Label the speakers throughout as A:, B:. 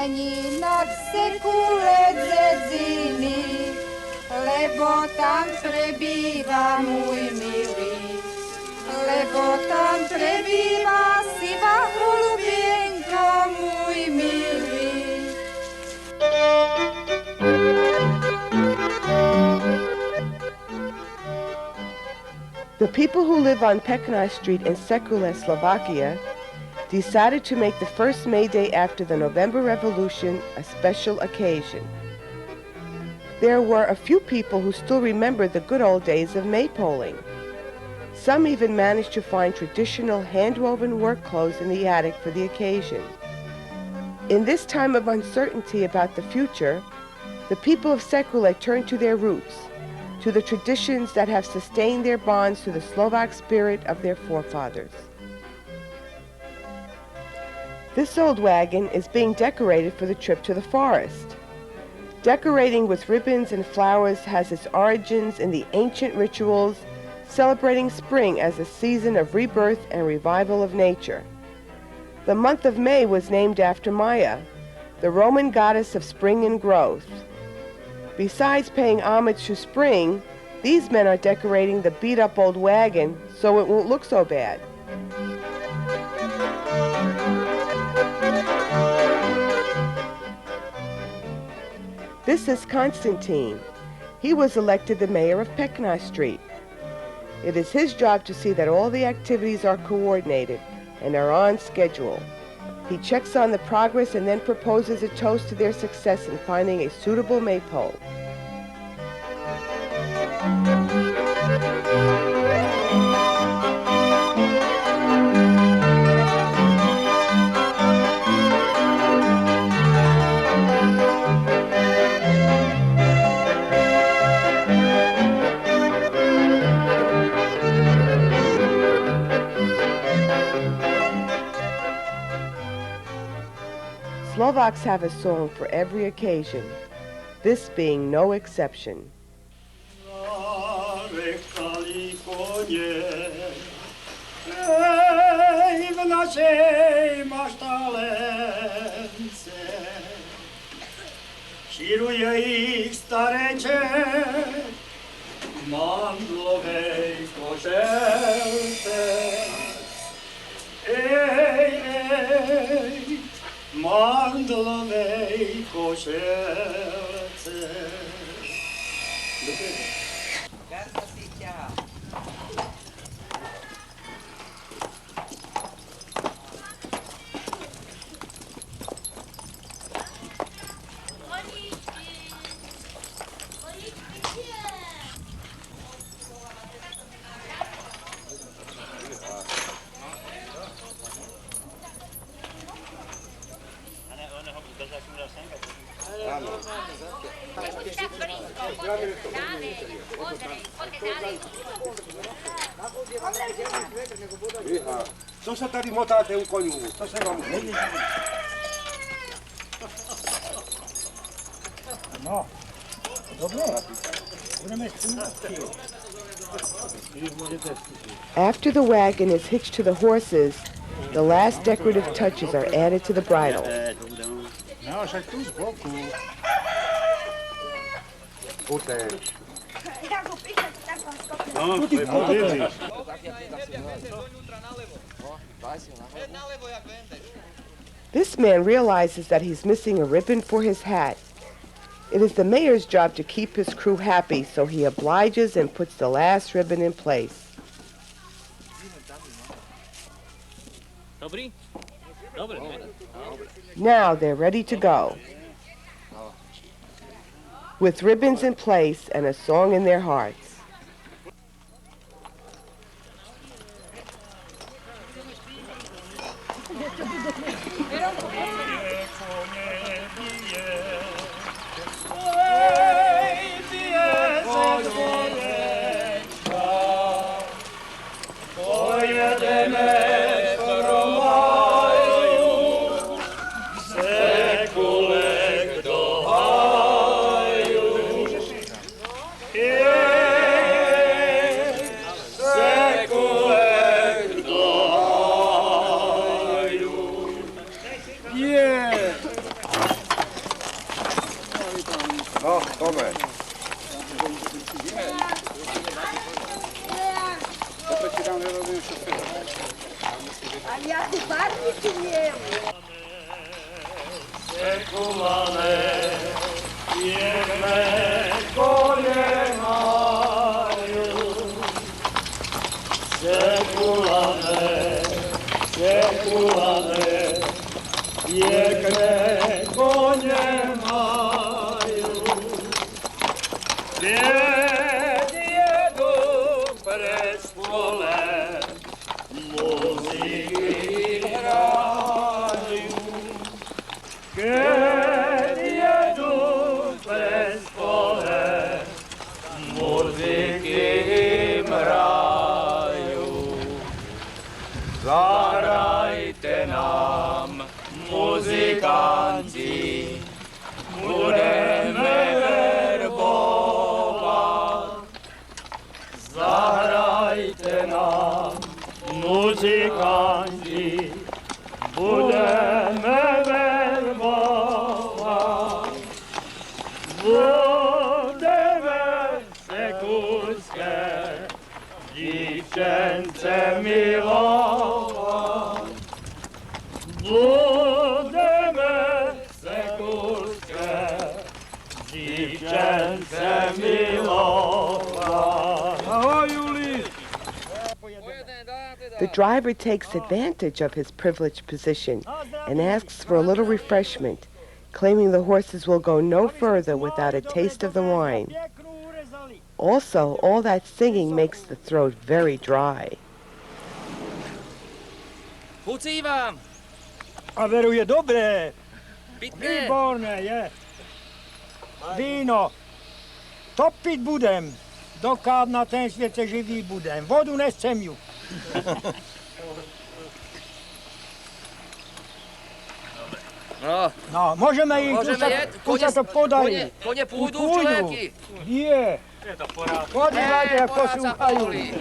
A: meninách sekule dzedziny, lebo tam prebýva môj milý. Lebo tam prebýva sivá holubienko, môj milý.
B: The people who live on Pekna Street in Sekule, Slovakia, decided to make the first May Day after the November Revolution a special occasion. There were a few people who still remembered the good old days of Maypoling. Some even managed to find traditional hand-woven work clothes in the attic for the occasion. In this time of uncertainty about the future, the people of Sekule turned to their roots, to the traditions that have sustained their bonds to the Slovak spirit of their forefathers. This old wagon is being decorated for the trip to the forest. Decorating with ribbons and flowers has its origins in the ancient rituals celebrating spring as a season of rebirth and revival of nature. The month of May was named after Maya, the Roman goddess of spring and growth. Besides paying homage to spring, these men are decorating the beat-up old wagon so it won't look so bad. This is Konstantin. He was elected the mayor of Pekna Street. It is his job to see that all the activities are coordinated and are on schedule. He checks on the progress and then proposes a toast to their success in finding a suitable maypole. Slovaks have a song for every occasion, this being no exception.
C: V našej maštalence širuje ich stareče mandlovej košelce. Ej, ej, mandlovej košelce.
D: Garza si ťahá.
E: Co se tady motáte u konňů? Co se vám hodí?
C: No, dobré. Budeme zpívat.
B: After the wagon is hitched to the horses, the last decorative touches are added to the bridle.
C: No, však tu z boku.
E: No, to je pověříš.
B: This man realizes that he's missing a ribbon for his hat. It is the mayor's job to keep his crew happy, so he obliges and puts the last ribbon in place. Now they're ready to go. With ribbons in place and a song in their hearts.
C: Yeah.
A: Ali ja tu barvicu mijem.
C: Sekulane, jedne koljemaju. Sekulane, jedne koljemaju. Djed jedu pred škole, muziki hraju. Kad jedu pred škole, muziki mraju. Zahrajte nam, muzikanti, budeme verbovat. Zahrajte nam, muzikanti, budeme verbovat. Budeme sekulské dívčence milovat. Budeme sekulské dívčence milovat. Ahoj, Juli!
B: The driver takes advantage of his privileged position and asks for a little refreshment, claiming the horses will go no further without a taste of the wine. Also, all that singing makes the throat very dry.
F: Chucí vám!
C: A veru je dobré,
F: Pitné!
C: výborné je. Víno, topit budem, dokud na ten světě živý budem. Vodu nechcem ju.
F: No,
C: No, můžeme jít,
F: můžeme jet,
C: už se to podají.
F: koně půjdu, člověky.
C: Je. Podívejte, jak poslouchají.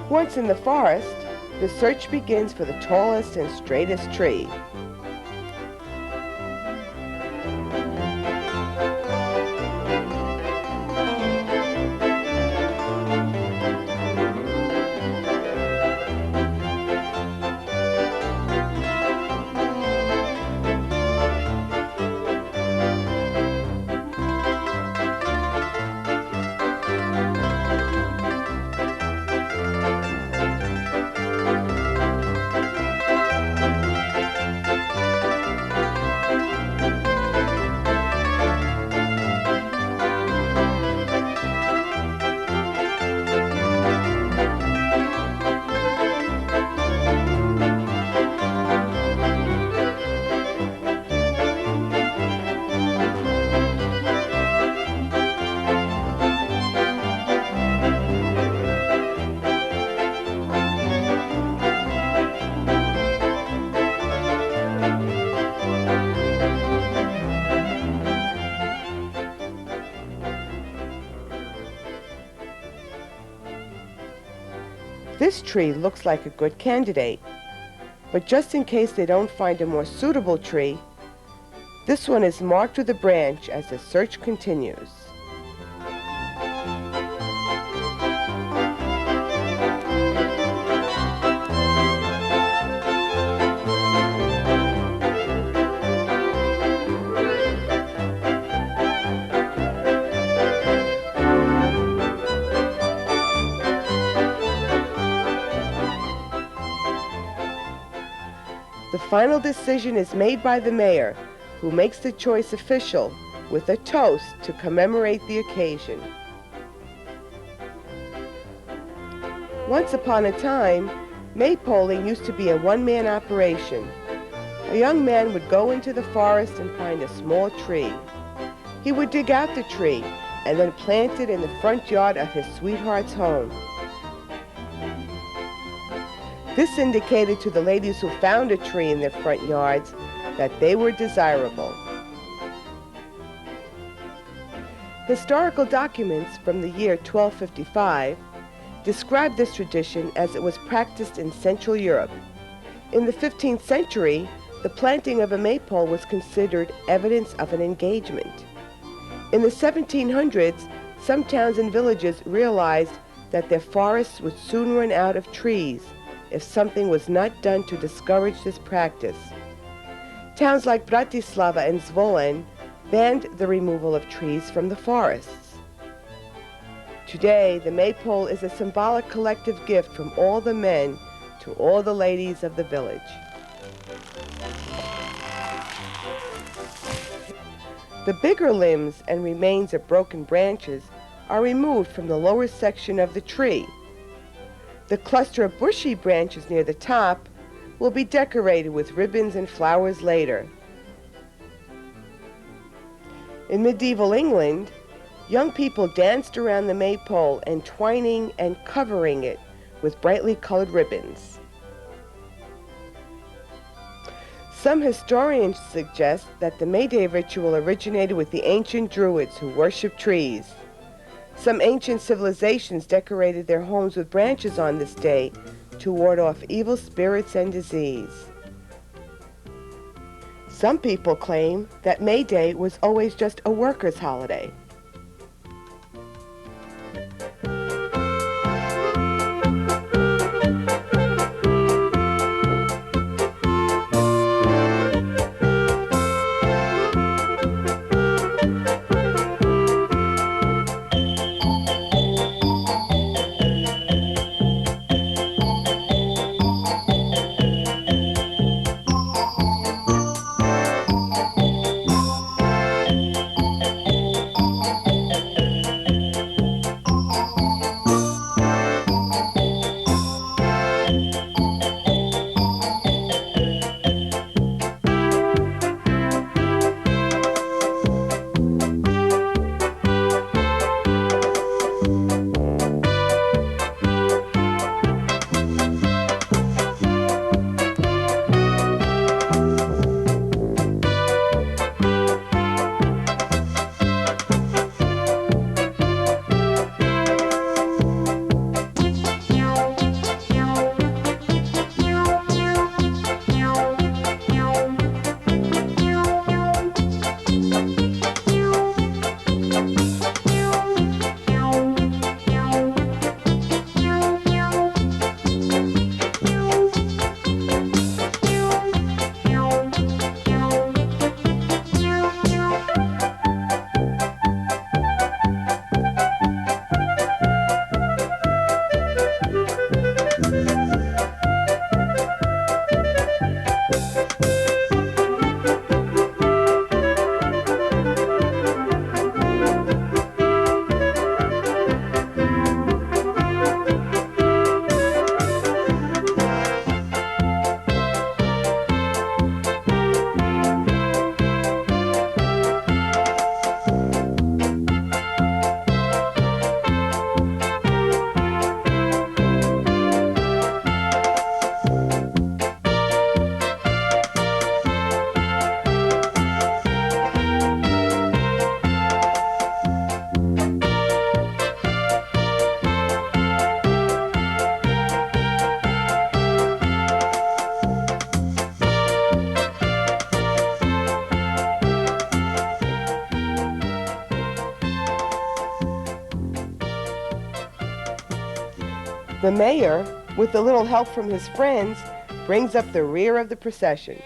B: Once in the forest, the search begins for the tallest and straightest tree. This tree looks like a good candidate, but just in case they don't find a more suitable tree, this one is marked with a branch as the search continues. The final decision is made by the mayor, who makes the choice official with a toast to commemorate the occasion. Once upon a time, Maypoling used to be a one-man operation. A young man would go into the forest and find a small tree. He would dig out the tree and then plant it in the front yard of his sweetheart's home. This indicated to the ladies who found a tree in their front yards that they were desirable. Historical documents from the year 1255 describe this tradition as it was practiced in Central Europe. In the 15th century, the planting of a maypole was considered evidence of an engagement. In the 1700s, some towns and villages realized that their forests would soon run out of trees if something was not done to discourage this practice. Towns like Bratislava and Zvolen banned the removal of trees from the forests. Today, the maypole is a symbolic collective gift from all the men to all the ladies of the village. The bigger limbs and remains of broken branches are removed from the lower section of the tree. The cluster of bushy branches near the top will be decorated with ribbons and flowers later. In medieval England, young people danced around the maypole, entwining and covering it with brightly colored ribbons. Some historians suggest that the May Day ritual originated with the ancient Druids who worshiped trees. Some ancient civilizations decorated their homes with branches on this day to ward off evil spirits and disease. Some people claim that May Day was always just a workers' holiday. The mayor, with a little help from his friends, brings up the rear of the procession.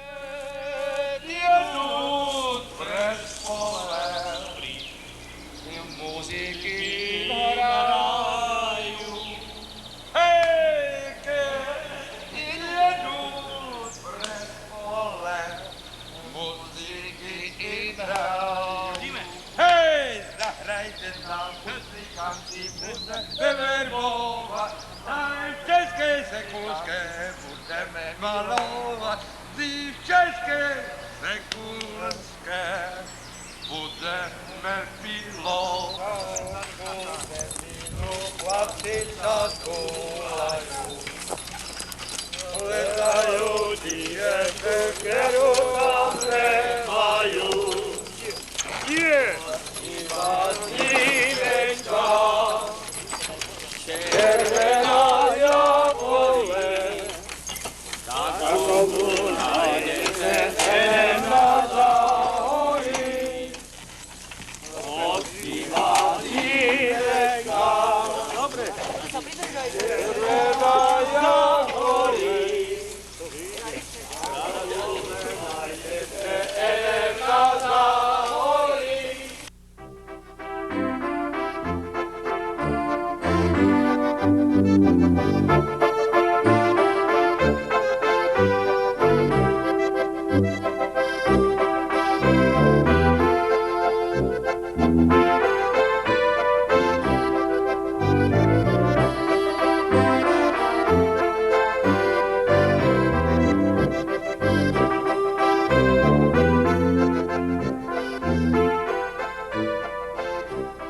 G: České se kůzké malovat si české sekulenské budeme milovat. Chlapci na kolajú, ledajú diete, kterou tam nemajú. Iba snímenka, červená jabole, takovou nájdete temna zahorí. Odpívá snímenka, červená jabole, nájdete temna zahorí.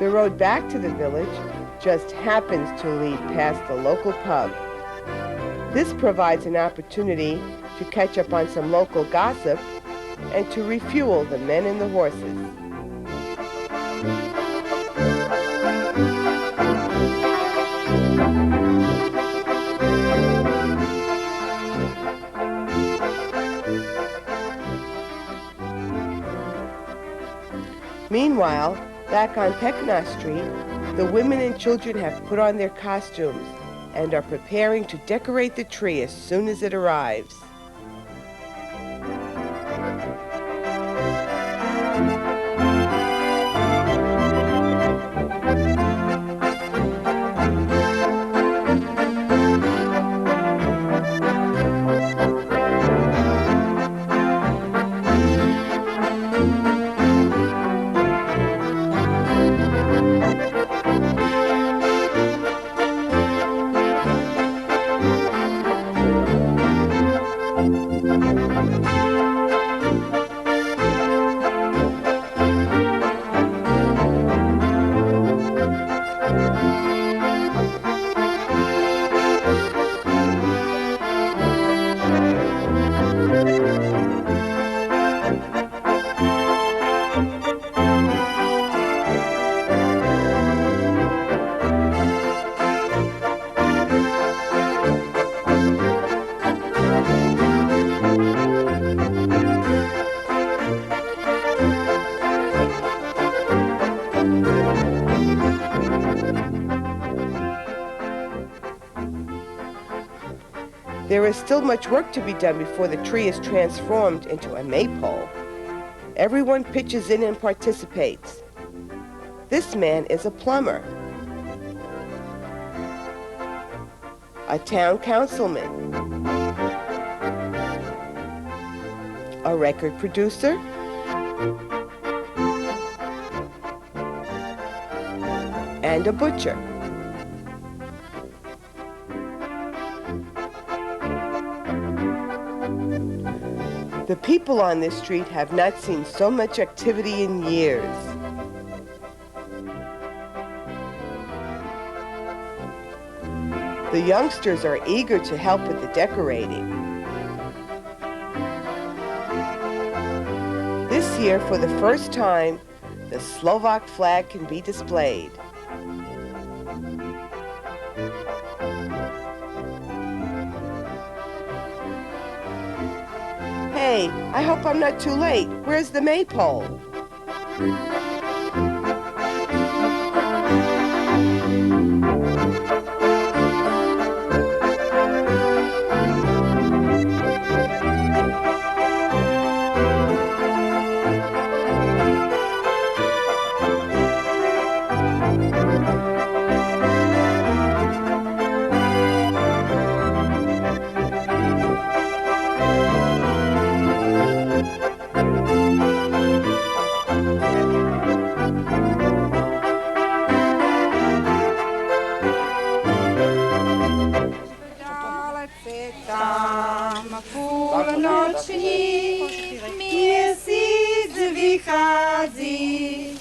B: The road back to the village just happens to lead past the local pub. This provides an opportunity to catch up on some local gossip and to refuel the men and the horses. Meanwhile, back on Pekna Street, the women and children have put on their costumes and are preparing to decorate the tree as soon as it arrives. There is still much work to be done before the tree is transformed into a maypole. Everyone pitches in and participates. This man is a plumber, a town councilman, a record producer, and a butcher. The people on this street have not seen so much activity in years. The youngsters are eager to help with the decorating. This year, for the first time, the Slovak flag can be displayed. Hey, I hope I'm not too late. Where's the maypole?
A: Na půlnoční měsíc vychází,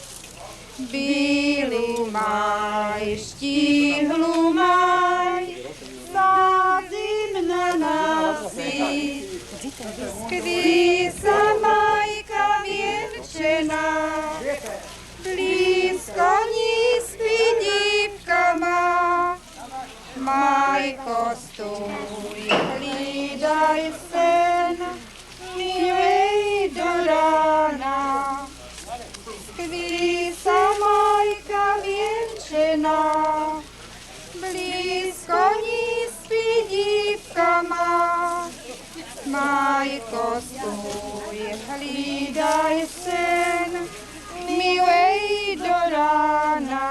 A: bílý máj, štíhlu máj, sázím na návsi. Skví sa majka věnčená, blízko ní spí dívka má. Majko, stůj, hlídaj sen, milej do rána. Skví sa majka věnčená, blízko ní spí dívka má. Majko, stůj, hlídaj sen, milej do rána.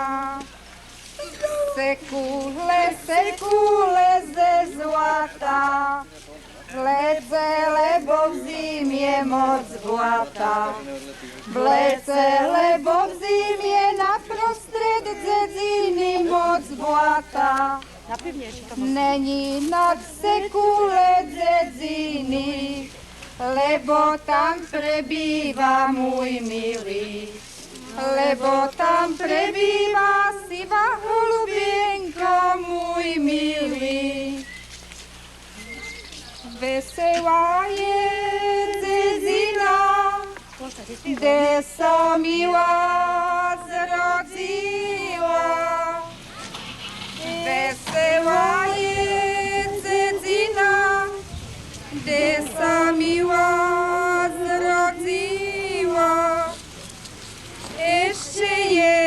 A: Sekule ze złata, vlece, lebo v zimě moc blata. Vlece, lebo v zimě naprostřed dzedziny moc blata. Není nad sekule dzedziny, lebo tam prebýva můj milý. Lebo tam prebýva siva holubienko môj milý. Veselá je dzedzina, kde sa milá zrodila. Veselá je dzedzina, kde sa milá zrodila. Ešte je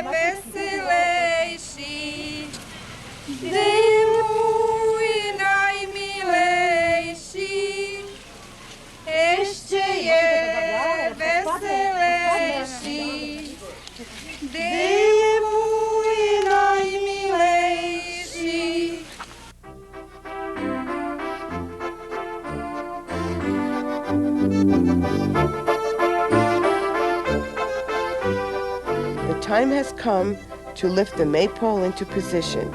A: veselejší, kde je môj najmilejší. Ešte je veselejší, kde je môj najmilejší.
B: The time has come to lift the maypole into position.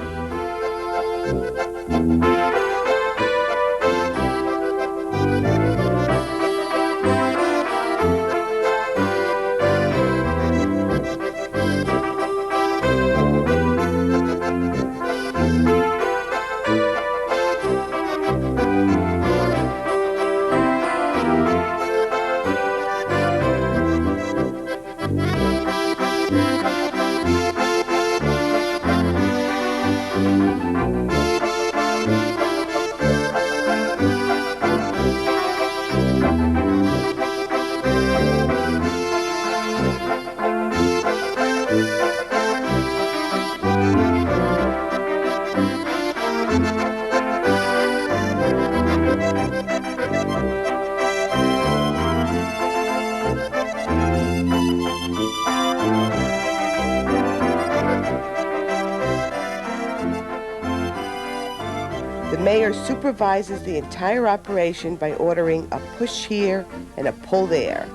B: The mayor supervises the entire operation by ordering a push here and a pull there.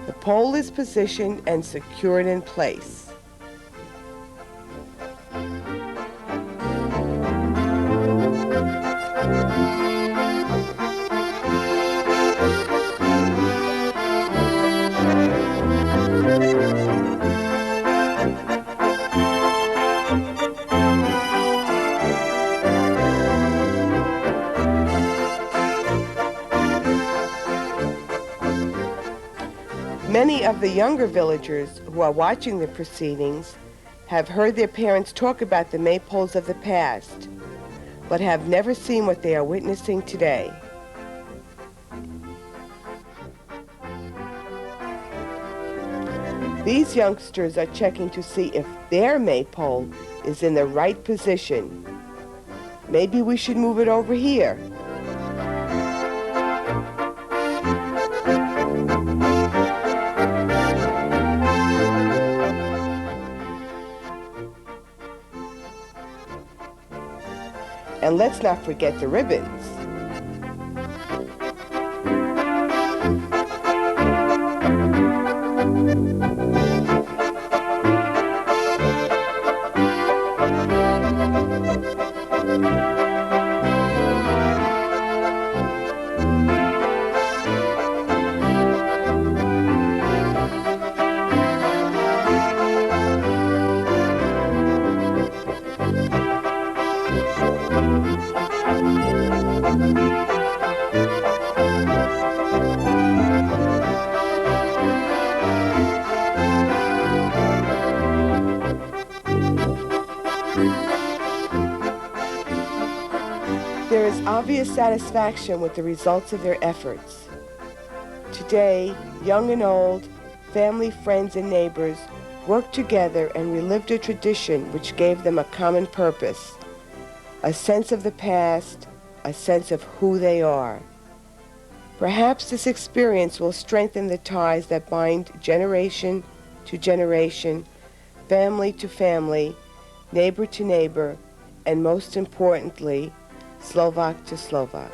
B: The pole is positioned and secured in place. Many of the younger villagers who are watching the proceedings have heard their parents talk about the maypoles of the past, but have never seen what they are witnessing today. These youngsters are checking to see if their maypole is in the right position. Maybe we should move it over here. And let's not forget the ribbons. There is obvious satisfaction with the results of their efforts. Today, young and old, family, friends, and neighbors work together and relived a tradition which gave them a common purpose, a sense of the past, a sense of who they are. Perhaps this experience will strengthen the ties that bind generation to generation, family to family, neighbor to neighbor, and most importantly, Slovak to Slovak.